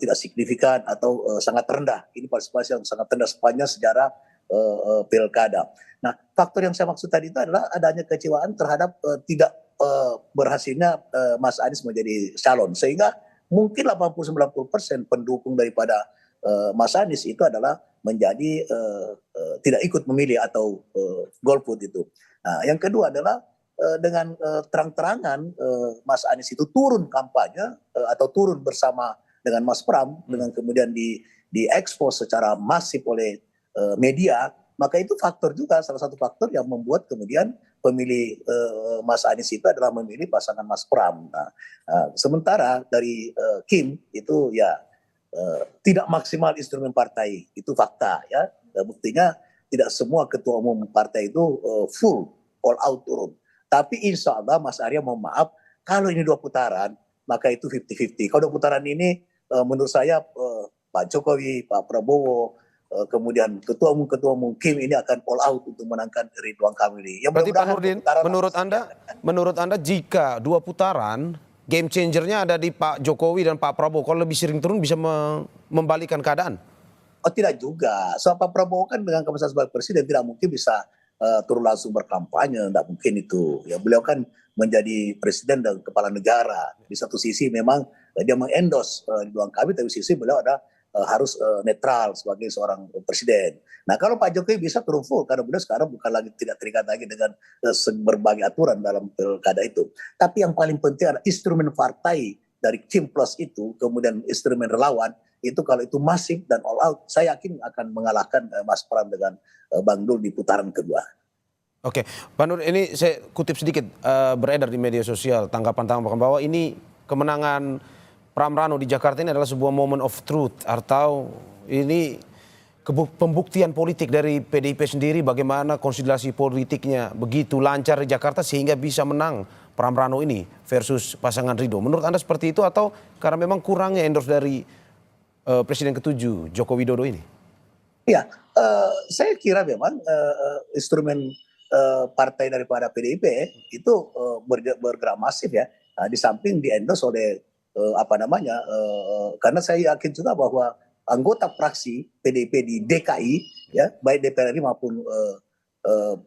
tidak signifikan atau sangat rendah. Ini partisipasi yang sangat rendah sepanjang sejarah pilkada. Nah, faktor yang saya maksud tadi itu adalah adanya kecewaan terhadap tidak berhasilnya Mas Anies menjadi calon, sehingga mungkin 80-90% pendukung daripada Mas Anies itu adalah menjadi tidak ikut memilih atau golput itu. Nah, yang kedua adalah dengan terang-terangan Mas Anies itu turun kampanye atau turun bersama dengan Mas Pram dengan kemudian diekspos secara masif oleh media, maka itu faktor juga salah satu faktor yang membuat kemudian pemilih Mas Anies itu adalah memilih pasangan Mas Pram. Nah, sementara dari Kim itu ya tidak maksimal instrumen partai, itu fakta ya. Buktinya tidak semua ketua umum partai itu full all out turun. Tapi insya Allah Mas Arya mohon maaf kalau ini 2 putaran maka itu 50-50. Kalau 2 putaran ini menurut saya Pak Jokowi, Pak Prabowo, kemudian ketua umum Kim ini akan all out untuk menangkan Ridwan Kamil. Berarti Pak Nurdin, menurut Anda jika 2 putaran game changernya ada di Pak Jokowi dan Pak Prabowo. Kalau lebih sering turun bisa membalikan keadaan. Oh tidak juga. So Pak Prabowo kan dengan kapasitas sebagai presiden tidak mungkin bisa turun langsung berkampanye, tidak mungkin itu. Ya beliau kan menjadi presiden dan kepala negara. Di satu sisi memang dia mengendorse Ridwan Kamil, tapi di sisi beliau ada harus netral sebagai seorang presiden. Nah kalau Pak Jokowi bisa turun full karena beliau sekarang bukan lagi tidak terikat lagi dengan berbagai aturan dalam pilkada itu. Tapi yang paling penting adalah instrumen partai dari Kim Plus itu, kemudian instrumen relawan itu kalau itu masif dan all out, saya yakin akan mengalahkan Mas Pram dengan Bang Dul di putaran kedua. Oke, Pak Nur, ini saya kutip sedikit beredar di media sosial tanggapan bahwa ini kemenangan Pram Rano di Jakarta ini adalah sebuah moment of truth atau ini pembuktian politik dari PDIP sendiri bagaimana konsolidasi politiknya begitu lancar di Jakarta sehingga bisa menang Pram Rano ini versus pasangan Ridho. Menurut Anda seperti itu atau karena memang kurangnya endorse dari Presiden ke-7 Joko Widodo ini? Ya, saya kira memang instrumen partai daripada PDIP itu bergerak masif ya, di samping di-endorse oleh karena saya yakin juga bahwa anggota fraksi PDIP di DKI ya, baik DPR RI maupun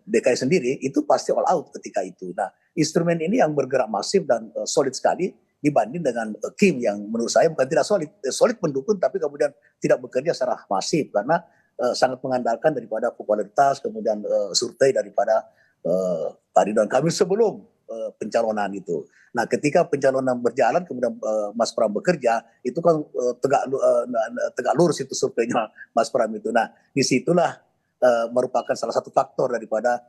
DKI sendiri itu pasti all out ketika itu. Nah, instrumen ini yang bergerak masif dan solid sekali dibanding dengan Kim yang menurut saya bukan tidak solid mendukung tapi kemudian tidak bekerja secara masif karena sangat mengandalkan daripada popularitas kemudian survei daripada Pak Ridwan Kamil sebelum pencalonan itu. Nah, ketika pencalonan berjalan kemudian Mas Pram bekerja itu kan tegak lurus itu surveinya Mas Pram itu. Nah, disitulah merupakan salah satu faktor daripada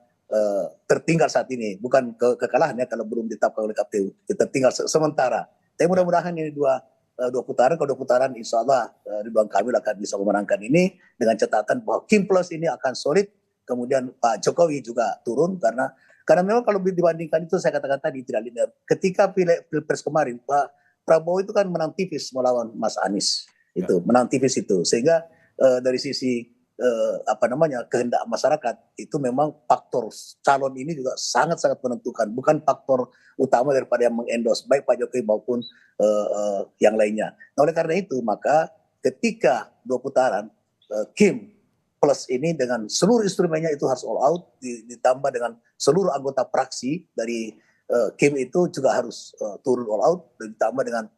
tertinggal saat ini, bukan kekalahan ya kalau belum ditetapkan oleh KPU, tertinggal sementara. Tapi mudah-mudahan ini dua putaran, kalau 2 putaran insya Allah Ridwan Kamil akan bisa memenangkan ini dengan catatan bahwa Kim Plus ini akan solid, kemudian Pak Jokowi juga turun karena memang kalau dibandingkan itu saya katakan tadi tidak linear. Ketika Pilpres kemarin Pak Prabowo itu kan menang tipis melawan Mas Anies, itu menang tipis itu sehingga dari sisi kehendak masyarakat itu memang faktor calon ini juga sangat-sangat menentukan, bukan faktor utama daripada yang mengendorse baik Pak Jokowi maupun yang lainnya. Nah, oleh karena itu maka ketika 2 putaran Kim Plus ini dengan seluruh instrumennya itu harus all out ditambah dengan seluruh anggota fraksi dari Kim itu juga harus turun all out ditambah dengan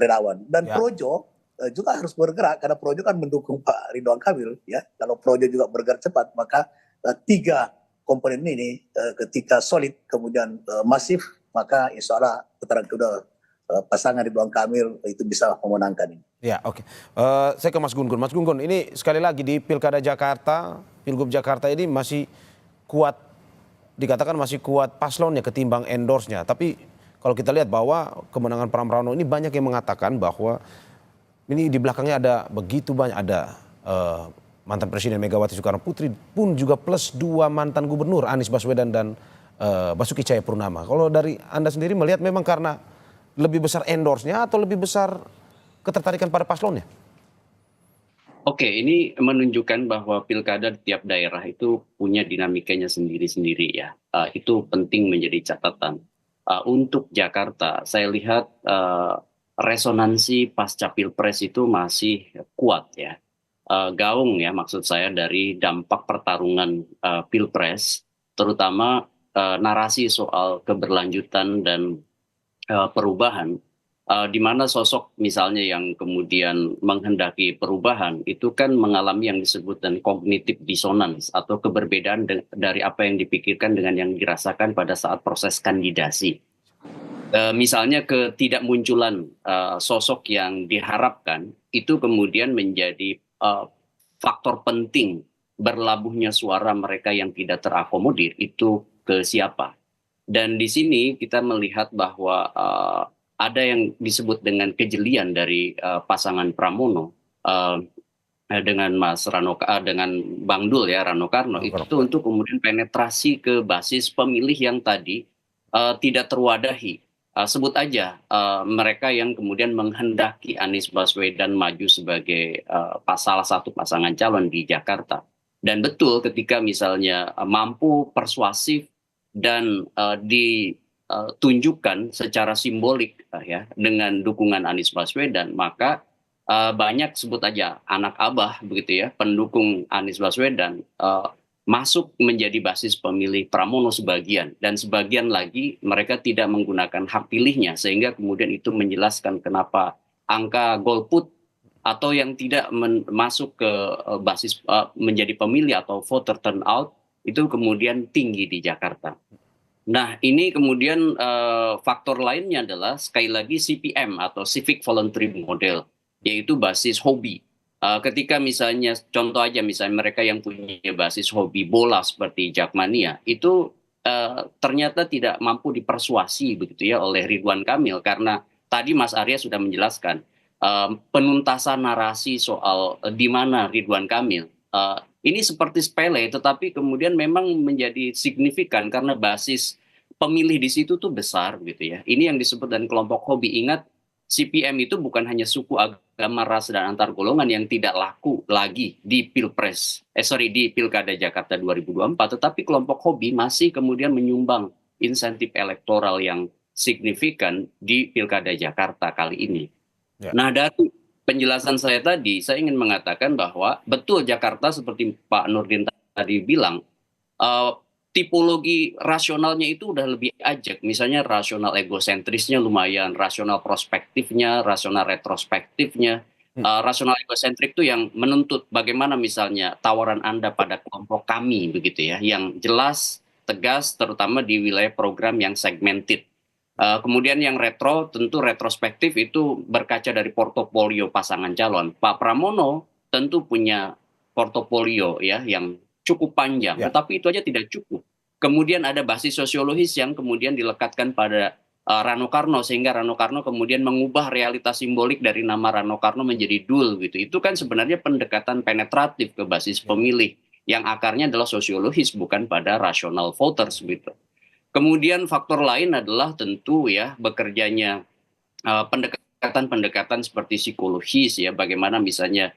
relawan dan Projo juga harus bergerak karena Projo kan mendukung Pak Ridwan Kamil ya. Kalau Projo juga bergerak cepat maka 3 komponen ini ketika solid kemudian masif maka insya Allah putaran kedua pasangan Ridwan Kamil itu bisa memenangkan ini. Ya, oke. Saya ke Mas Gun-Gun. Mas Gun-Gun, ini sekali lagi di Pilkada Jakarta, Pilgub Jakarta ini masih kuat, dikatakan masih kuat paslonnya ketimbang endorse-nya. Tapi kalau kita lihat bahwa kemenangan Pram Rano ini banyak yang mengatakan bahwa ini di belakangnya ada begitu banyak, ada mantan Presiden Megawati Soekarno Putri pun juga plus 2 mantan gubernur Anies Baswedan dan Basuki Cahayapurnama. Kalau dari Anda sendiri melihat memang karena lebih besar endorse-nya atau lebih besar ketertarikan pada paslonnya? Oke, ini menunjukkan bahwa pilkada di tiap daerah itu punya dinamikanya sendiri-sendiri ya. Itu penting menjadi catatan. Untuk Jakarta, saya lihat resonansi pasca Pilpres itu masih kuat ya. Gaung ya maksud saya dari dampak pertarungan Pilpres, terutama narasi soal keberlanjutan dan perubahan, di mana sosok misalnya yang kemudian menghendaki perubahan itu kan mengalami yang disebut dan cognitive dissonance atau keberbedaan dari apa yang dipikirkan dengan yang dirasakan pada saat proses kandidasi. Misalnya ketidakmunculan sosok yang diharapkan itu kemudian menjadi faktor penting berlabuhnya suara mereka yang tidak terakomodir itu ke siapa. Dan di sini kita melihat bahwa ada yang disebut dengan kejelian dari pasangan Pramono dengan Mas Rano dengan Bang Dul ya Rano Karno itu untuk kemudian penetrasi ke basis pemilih yang tadi tidak terwadahi. Sebut aja mereka yang kemudian menghendaki Anies Baswedan maju sebagai salah satu pasangan calon di Jakarta. Dan betul ketika misalnya mampu persuasif dan tunjukkan secara simbolik ya dengan dukungan Anies Baswedan, maka banyak sebut aja anak abah begitu ya, pendukung Anies Baswedan masuk menjadi basis pemilih Pramono sebagian, dan sebagian lagi mereka tidak menggunakan hak pilihnya, sehingga kemudian itu menjelaskan kenapa angka golput atau yang tidak masuk ke basis menjadi pemilih atau voter turnout itu kemudian tinggi di Jakarta. Nah, ini kemudian faktor lainnya adalah sekali lagi CPM atau Civic Voluntary Model, yaitu basis hobi. Ketika misalnya, contoh aja misalnya mereka yang punya basis hobi bola seperti Jakmania, itu ternyata tidak mampu dipersuasi begitu ya oleh Ridwan Kamil, karena tadi Mas Arya sudah menjelaskan penuntasan narasi soal di mana Ridwan Kamil. Ini seperti sepele, tetapi kemudian memang menjadi signifikan karena basis pemilih di situ tuh besar gitu ya. Ini yang disebut dan kelompok hobi. Ingat, CPM itu bukan hanya suku, agama, ras, dan antar golongan yang tidak laku lagi di di Pilkada Jakarta 2024, tetapi kelompok hobi masih kemudian menyumbang insentif elektoral yang signifikan di Pilkada Jakarta kali ini. Ya. Nah, dari penjelasan saya tadi, saya ingin mengatakan bahwa betul Jakarta seperti Pak Nurdin tadi bilang, tipologi rasionalnya itu udah lebih ajak. Misalnya rasional egosentrisnya lumayan, rasional prospektifnya, rasional retrospektifnya. Rasional egosentrik itu yang menuntut bagaimana misalnya tawaran Anda pada kelompok kami begitu ya, yang jelas, tegas, terutama di wilayah program yang segmented. Kemudian yang tentu retrospektif itu berkaca dari portofolio pasangan calon. Pak Pramono tentu punya portofolio ya yang cukup panjang, Ya. tetapi itu aja tidak cukup. Kemudian ada basis sosiologis yang kemudian dilekatkan pada Rano Karno, sehingga Rano Karno kemudian mengubah realitas simbolik dari nama Rano Karno menjadi Dul gitu. Itu kan sebenarnya pendekatan penetratif ke basis pemilih yang akarnya adalah sosiologis, bukan pada rasional voters gitu. Kemudian faktor lain adalah tentu ya bekerjanya pendekatan-pendekatan seperti psikologis ya, bagaimana misalnya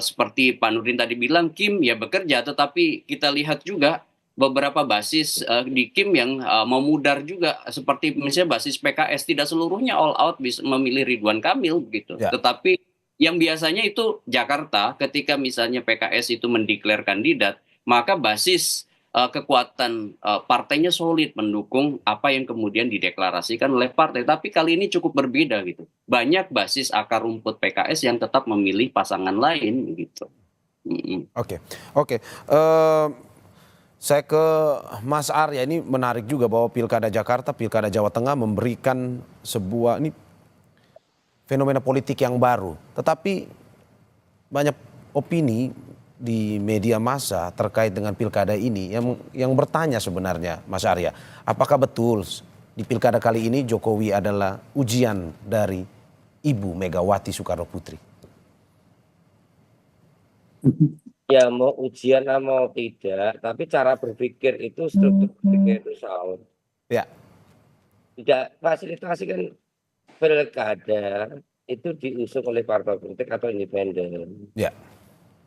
seperti Pak Nurdin tadi bilang, Kim ya bekerja, tetapi kita lihat juga beberapa basis di Kim yang memudar juga, seperti misalnya basis PKS tidak seluruhnya all out bisa memilih Ridwan Kamil gitu. Ya. Tetapi yang biasanya itu Jakarta ketika misalnya PKS itu mendeklar kandidat, maka basis kekuatan partainya solid mendukung apa yang kemudian dideklarasikan oleh partai. Tapi kali ini cukup berbeda gitu. Banyak basis akar rumput PKS yang tetap memilih pasangan lain gitu. Oke. Saya ke Mas Arya, ini menarik juga bahwa Pilkada Jakarta, Pilkada Jawa Tengah memberikan sebuah ini fenomena politik yang baru. Tetapi banyak opini di media massa terkait dengan pilkada ini yang bertanya sebenarnya, Mas Arya, apakah betul di pilkada kali ini Jokowi adalah ujian dari Ibu Megawati Soekarno Putri? Ya mau ujian mau tidak, tapi cara berpikir itu struktur berpikir itu salah. Ya. Tidak fasilitasi kan pilkada itu diusung oleh partai politik atau independen. Ya.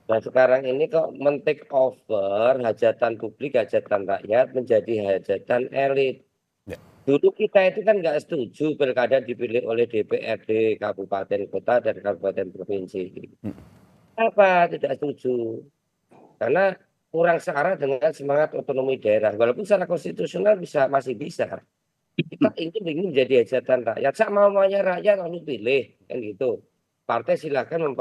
Nah sekarang ini kok men-take over hajatan publik, hajatan rakyat menjadi hajatan elit. Ya. Dulu kita itu kan nggak setuju pilkada dipilih oleh DPRD kabupaten kota dan kabupaten provinsi. Apa tidak setuju? Karena kurang searah dengan semangat otonomi daerah. Walaupun secara konstitusional masih bisa. Kita ingin menjadi hajatan rakyat. Sak maunya rakyat lalu pilih kan gitu. Partai silakan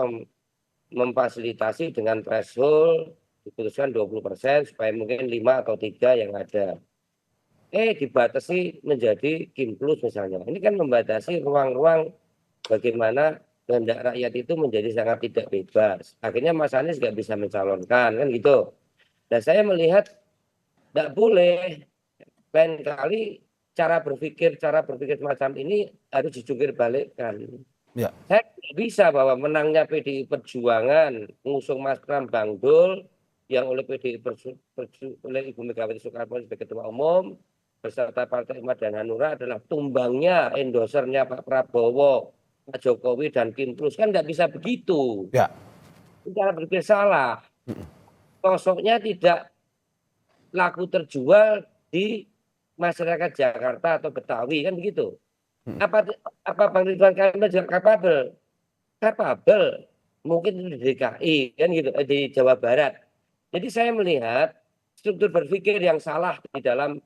memfasilitasi dengan threshold diputuskan 20% supaya mungkin 5 atau 3 yang ada. Dibatasi menjadi Kim Plus misalnya. Ini kan membatasi ruang-ruang bagaimana kehendak rakyat itu menjadi sangat tidak bebas. Akhirnya Mas Anies nggak bisa mencalonkan kan gitu. Dan saya melihat tidak boleh, lain kali cara berpikir semacam ini harus dijungkir balikkan. Ya. Saya tidak bisa bahwa menangnya PDI Perjuangan mengusung Mas Pram Bang Dul yang oleh PDI oleh Ibu Megawati Soekarno Putri sebagai Ketua Umum beserta Partai Umat dan Hanura adalah tumbangnya endosernya Pak Prabowo, Pak Jokowi dan Kim Plus. Kan nggak bisa begitu. Ya. Cara berpikir salah. Sosoknya tidak laku terjual di masyarakat Jakarta atau Betawi kan begitu. Apa Bang Ridwan Kamil juga kapabel? Kapabel, mungkin di DKI kan gitu, di Jawa Barat. Jadi saya melihat struktur berpikir yang salah di dalam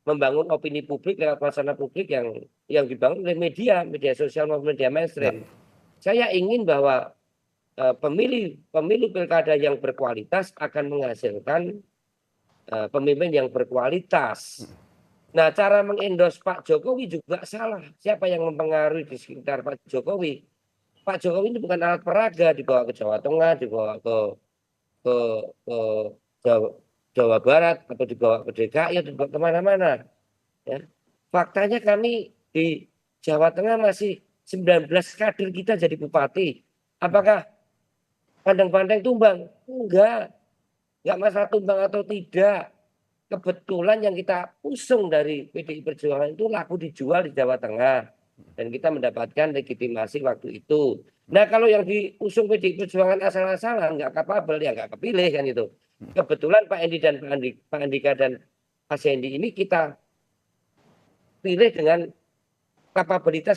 membangun opini publik lewat wacana publik yang dibangun oleh media sosial maupun media mainstream. Saya ingin bahwa pemilu pilkada yang berkualitas akan menghasilkan pemimpin yang berkualitas. Nah, cara mengendorse Pak Jokowi juga salah. Siapa yang mempengaruhi di sekitar Pak Jokowi? Pak Jokowi ini bukan alat peraga, dibawa ke Jawa Tengah, dibawa ke, ke Jawa Barat, atau dibawa ke DKI, atau dibawa kemana-mana. Ya. Faktanya kami di Jawa Tengah masih 19 kader kita jadi bupati. Apakah pandang-pandang tumbang? Enggak masalah tumbang atau tidak. Kebetulan yang kita usung dari PDI Perjuangan itu laku dijual di Jawa Tengah. Dan kita mendapatkan legitimasi waktu itu. Nah, kalau yang diusung PDI Perjuangan asal-asalan, nggak kapabel, ya nggak kepilih kan itu. Kebetulan Pak Endi dan Pak Andika dan Pak Sendi ini kita pilih dengan kapasitas,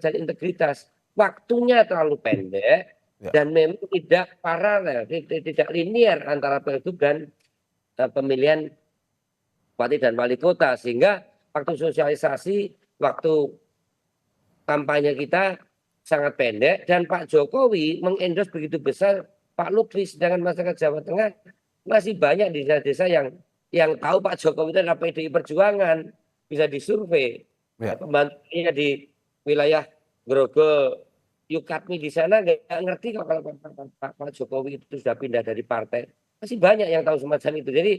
dan integritas. Waktunya terlalu pendek dan memang tidak paralel, tidak linear antara pilgub dan pemilihan bupati dan wali kota, sehingga waktu sosialisasi, waktu kampanye kita sangat pendek, dan Pak Jokowi mengendorse begitu besar Pak Lutfi, sedangkan masyarakat Jawa Tengah masih banyak di desa-desa yang tahu Pak Jokowi itu adalah PDI Perjuangan, bisa disurvei. Pembantunya di wilayah Grogol, Yukatmi di sana nggak ngerti kalau Pak Jokowi itu sudah pindah dari partai. Masih banyak yang tahu semacam itu. Jadi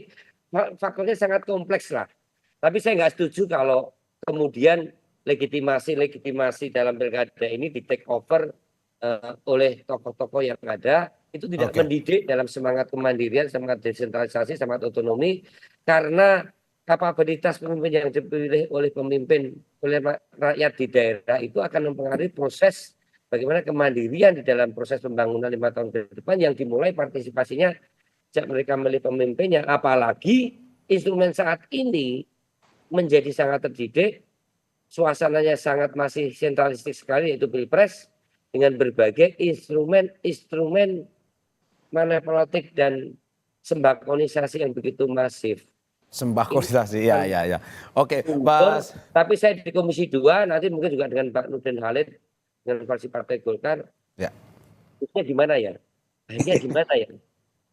faktornya sangat kompleks lah. Tapi saya nggak setuju kalau kemudian legitimasi dalam pilkada ini di take over oleh tokoh-tokoh yang ada, itu tidak mendidik dalam semangat kemandirian, semangat desentralisasi, semangat otonomi, karena kapabilitas pemimpin yang dipilih oleh rakyat di daerah itu akan mempengaruhi proses bagaimana kemandirian di dalam proses pembangunan 5 tahun ke depan yang dimulai partisipasinya sejak mereka memilih pemimpinnya. Apalagi instrumen saat ini menjadi sangat terdidik, suasananya sangat masih sentralistik sekali, yaitu Pilpres, dengan berbagai instrumen manipulatif dan sembakonisasi yang begitu masif. Sembakonisasi, ya. Oke, Mas. Tapi saya di Komisi 2, nanti mungkin juga dengan Pak Nurdin Halid, dengan fraksi Partai Golkar,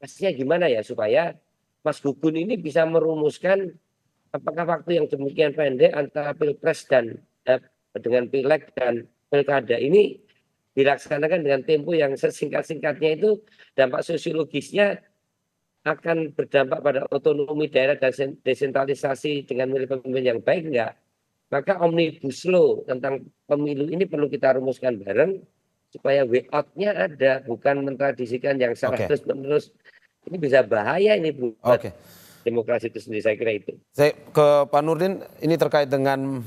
pastinya gimana ya supaya Mas Gugun ini bisa merumuskan apakah waktu yang demikian pendek antara Pilpres dan dengan Pileg dan Pilkada ini dilaksanakan dengan tempo yang sesingkat-singkatnya, itu dampak sosiologisnya akan berdampak pada otonomi daerah dan desentralisasi dengan milih pemimpin yang baik enggak? Maka omnibus law tentang pemilu ini perlu kita rumuskan bareng supaya way out-nya ada, bukan mentradisikan yang terus-menerus. Ini bisa bahaya ini buat demokrasi itu sendiri, saya kira itu. Saya ke Pak Nurdin, ini terkait dengan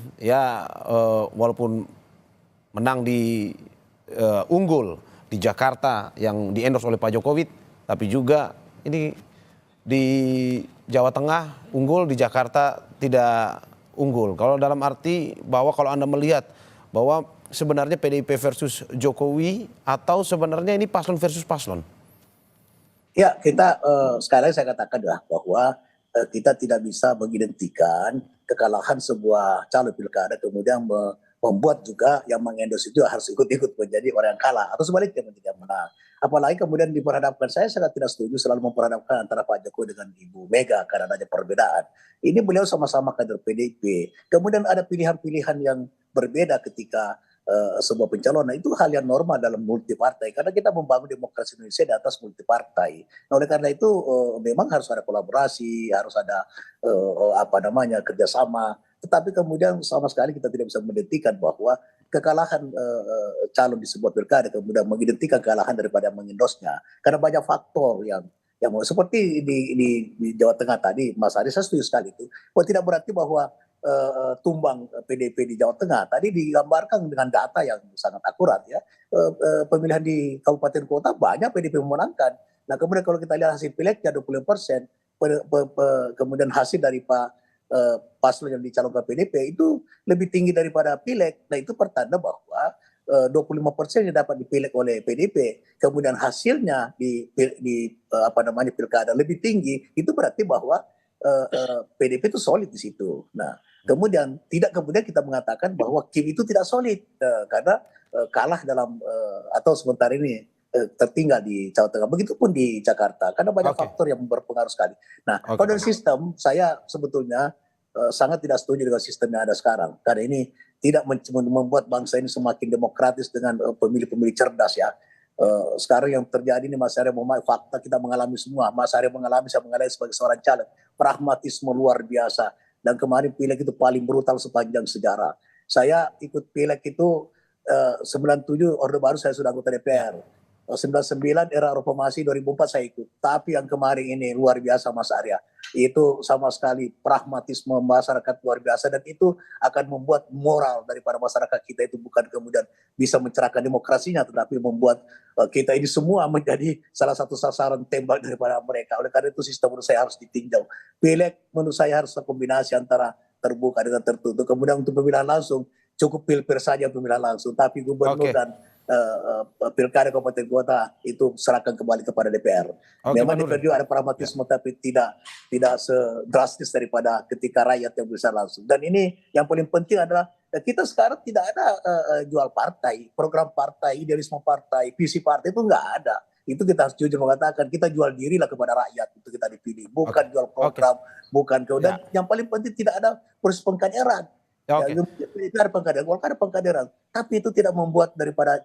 walaupun menang di unggul di Jakarta yang di-endorse oleh Pak Jokowi, tapi juga ini di Jawa Tengah unggul, di Jakarta tidak unggul. Kalau dalam arti bahwa kalau Anda melihat bahwa sebenarnya PDIP versus Jokowi atau sebenarnya ini paslon versus paslon? Ya, kita sekali lagi saya katakan bahwa kita tidak bisa mengidentikan kekalahan sebuah calon pilkada kemudian membuat juga yang mengendorse itu harus ikut-ikut menjadi orang yang kalah, atau sebaliknya menjadi yang menang. Apalagi kemudian diperhadapkan, saya sangat tidak setuju selalu memperhadapkan antara Pak Jokowi dengan Ibu Mega karena adanya perbedaan. Ini beliau sama-sama kader PDIP. Kemudian ada pilihan-pilihan yang berbeda ketika sebuah pencalonan, itu hal yang normal dalam multi partai karena kita membangun demokrasi Indonesia di atas multi partai. Nah, oleh karena itu memang harus ada kolaborasi, harus ada kerjasama. Tetapi kemudian sama sekali kita tidak bisa mendetikan bahwa kekalahan calon di sebuah pilkada kemudian mengidentikan kekalahan daripada mengendosnya, karena banyak faktor yang seperti di Jawa Tengah tadi, Mas Ari, saya setuju sekali itu. Tidak berarti bahwa tumbang PDIP di Jawa Tengah tadi digambarkan dengan data yang sangat akurat ya. Pemilihan di kabupaten kota banyak PDIP memenangkan. Nah, kemudian kalau kita lihat hasil pileknya 25%, kemudian hasil dari Pak paslon yang dicalonkan PDP itu lebih tinggi daripada pileg. Nah itu pertanda bahwa 25% yang dapat dipilih oleh PDP, kemudian hasilnya di pilkada lebih tinggi, itu berarti bahwa PDP itu solid di situ. Nah kemudian kita mengatakan bahwa Kim itu tidak solid karena kalah dalam atau sementara ini tertinggal di Jawa Tengah. Begitupun di Jakarta karena banyak faktor yang berpengaruh sekali. Nah, kalau dari sistem saya sebetulnya sangat tidak setuju dengan sistem yang ada sekarang karena ini tidak membuat bangsa ini semakin demokratis dengan pemilih-pemilih cerdas ya. Sekarang yang terjadi ini Mas Arya fakta kita mengalami semua. Mas Arya mengalami, saya mengalami sebagai seorang caleg. Pragmatisme luar biasa. Dan kemarin pileg itu paling brutal sepanjang sejarah. Saya ikut pileg itu 97 Orde Baru saya sudah anggota DPR. 99 era reformasi 2004 saya ikut. Tapi yang kemarin ini luar biasa Mas Arya. Itu sama sekali pragmatisme masyarakat luar biasa dan itu akan membuat moral daripada masyarakat kita itu bukan kemudian bisa mencerahkan demokrasinya tetapi membuat kita ini semua menjadi salah satu sasaran tembak daripada mereka. Oleh karena itu sistem menurut saya harus ditinjau. Pileg menurut saya harus kombinasi antara terbuka dengan tertutup. Kemudian untuk pemilihan langsung cukup pilpres saja pemilihan langsung tapi gubernur dan pilkada kabupaten kota itu serahkan kembali kepada DPR. Memang DPR juga ada pragmatisme tapi tidak sedrastis daripada ketika rakyat yang bisa langsung. Dan ini yang paling penting adalah kita sekarang tidak ada jual partai, program partai, idealisme partai, visi partai itu nggak ada. Itu kita harus jujur mengatakan kita jual dirilah kepada rakyat itu kita dipilih, bukan jual program, bukan kemudian yang paling penting tidak ada proses pengkaderan. Itu ada pengkaderan, Golkar ada pengkaderan, tapi itu tidak membuat daripada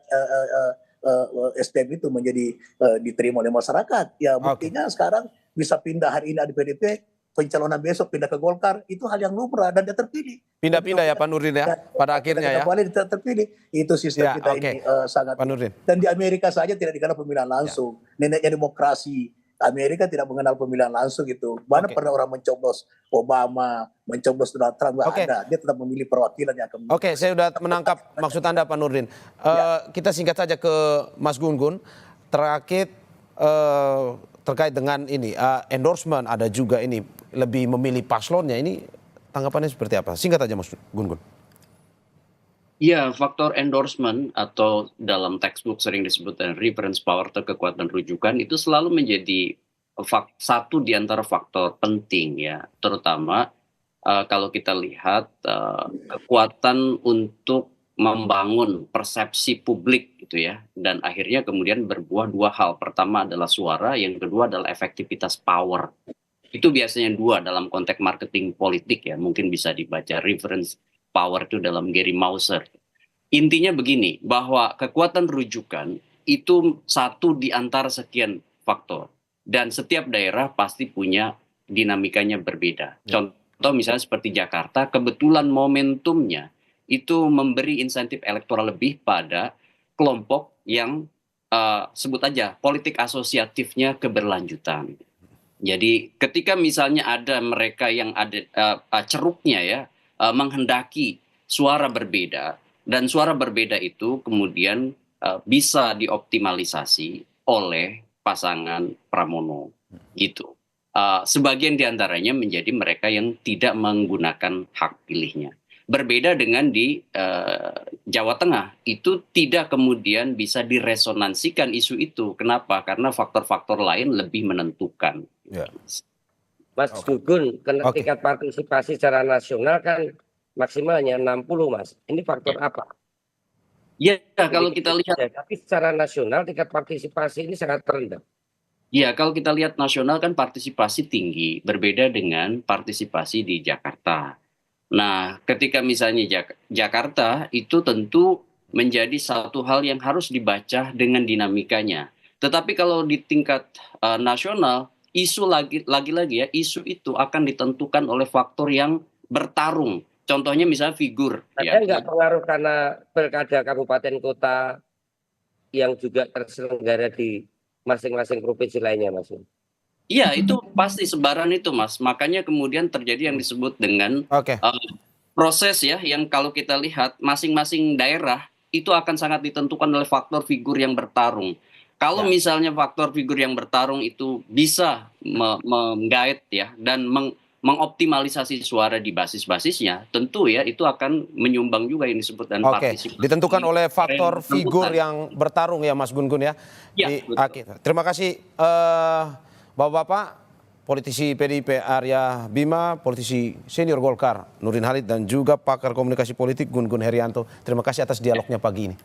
STM itu menjadi diterima oleh masyarakat. Ya buktinya sekarang bisa pindah hari ini ada PDP, pencalonan besok pindah ke Golkar, itu hal yang lumrah dan dia terpilih. Pindah-pindah ya Pak Nurdin ya, pada akhirnya ya. Kembali terpilih, itu sistem kita ini sangat. Pak Nurdin. Dan di Amerika saja tidak dikenal pemilihan langsung, neneknya demokrasi. Amerika tidak mengenal pemilihan langsung gitu. Mana pernah orang mencoblos Obama, mencoblos Donald Trump, nggak ada. Dia tetap memilih perwakilan yang akan. Saya sudah menangkap maksud Anda Pak Nurdin. Kita singkat saja ke Mas Gun-Gun. Terakhir terkait dengan ini endorsement ada juga ini lebih memilih paslonnya ini tanggapannya seperti apa? Singkat aja Mas Gun-Gun. Ya, faktor endorsement atau dalam textbook sering disebut reference power atau kekuatan rujukan itu selalu menjadi satu di antara faktor penting ya, terutama kalau kita lihat kekuatan untuk membangun persepsi publik gitu ya, dan akhirnya kemudian berbuah dua hal. Pertama adalah suara, yang kedua adalah efektivitas power. Itu biasanya dua dalam konteks marketing politik ya, mungkin bisa dibaca reference power itu dalam Gary Mauser. Intinya begini, bahwa kekuatan rujukan itu satu di antara sekian faktor. Dan setiap daerah pasti punya dinamikanya berbeda. Contoh misalnya seperti Jakarta, kebetulan momentumnya itu memberi insentif elektoral lebih pada kelompok yang sebut aja politik asosiatifnya keberlanjutan. Jadi ketika misalnya ada mereka yang ada ceruknya ya, menghendaki suara berbeda, dan suara berbeda itu kemudian bisa dioptimalisasi oleh pasangan Pramono gitu. Sebagian diantaranya menjadi mereka yang tidak menggunakan hak pilihnya. Berbeda dengan di Jawa Tengah, itu tidak kemudian bisa diresonansikan isu itu. Kenapa? Karena faktor-faktor lain lebih menentukan. Mas Gugun, tingkat partisipasi secara nasional kan maksimalnya 60 Mas. Ini faktor apa? Ya, kalau kita lihat. Tapi secara nasional tingkat partisipasi ini sangat rendah. Ya, kalau kita lihat nasional kan partisipasi tinggi, berbeda dengan partisipasi di Jakarta. Nah, ketika misalnya Jakarta itu tentu menjadi satu hal yang harus dibaca dengan dinamikanya. Tetapi kalau di tingkat nasional, isu lagi-lagi ya, isu itu akan ditentukan oleh faktor yang bertarung. Contohnya misalnya figur. Ada nggak pengaruh karena pilkada kabupaten kota yang juga terselenggara di masing-masing provinsi lainnya, Mas? Iya, itu pasti sebaran itu, Mas. Makanya kemudian terjadi yang disebut dengan proses ya, yang kalau kita lihat masing-masing daerah itu akan sangat ditentukan oleh faktor figur yang bertarung. Kalau misalnya faktor figur yang bertarung itu bisa menggait ya dan mengoptimalisasi suara di basis-basisnya, tentu ya itu akan menyumbang juga yang disebut dan Oke, partisipasi. ditentukan oleh faktor Rembutan. figur yang bertarung ya Mas Gun-Gun ya. Ya, betul. Oke. Terima kasih Bapak-Bapak, politisi PDIP Arya Bima, politisi senior Golkar Nurdin Halid, dan juga pakar komunikasi politik Gun-Gun Herianto. Terima kasih atas dialognya pagi ini.